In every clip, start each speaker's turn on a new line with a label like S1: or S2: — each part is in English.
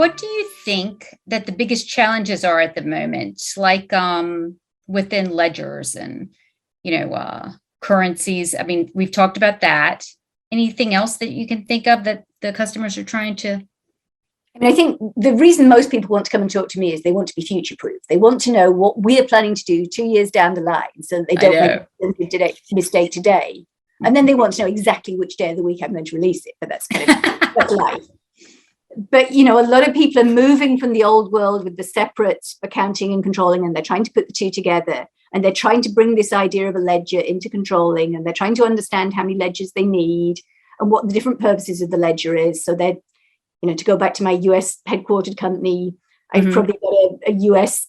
S1: what do you think that the biggest challenges are at the moment, like within ledgers and, currencies? I mean, we've talked about that. Anything else that you can think of that the customers are trying to?
S2: I think the reason most people want to come and talk to me is they want to be future-proof. They want to know what we're planning to do 2 years down the line so that they don't make a mistake today. And then they want to know exactly which day of the week I'm going to release it. But that's kind of that's life. But, a lot of people are moving from the old world with the separate accounting and controlling, and they're trying to put the two together. And they're trying to bring this idea of a ledger into controlling, and they're trying to understand how many ledgers they need and what the different purposes of the ledger is. So they're, to go back to my US headquartered company, I've probably got a US,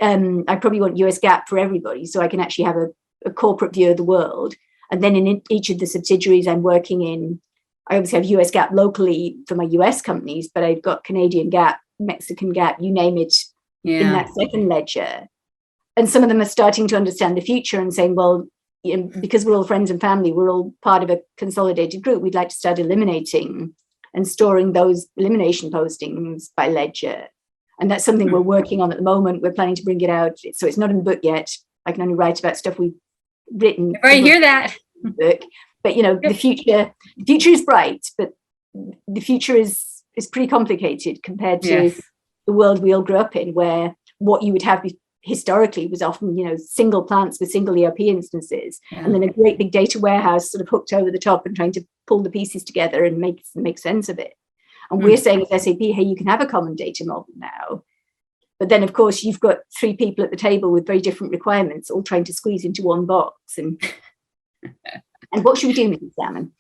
S2: I probably want US GAAP for everybody, so I can actually have a corporate view of the world. And then in each of the subsidiaries I'm working in, I obviously have US GAAP locally for my US companies, but I've got Canadian GAAP, Mexican GAAP, you name it, in that second ledger. And some of them are starting to understand the future and saying, well, because we're all friends and family, we're all part of a consolidated group, we'd like to start eliminating and storing those elimination postings by ledger. And that's something we're working on at the moment. We're planning to bring it out. So it's not in the book yet. I can only write about stuff we've written.
S1: I hear that.
S2: Book. But, the future is bright, but the future is pretty complicated compared to the world we all grew up in, where what you would have historically was often, single plants with single ERP instances, and then a great big data warehouse sort of hooked over the top and trying to pull the pieces together and make sense of it. And we're saying as SAP, hey, you can have a common data model now. But then, of course, you've got three people at the table with very different requirements, all trying to squeeze into one box. And what should we do, Mrs. Salmon?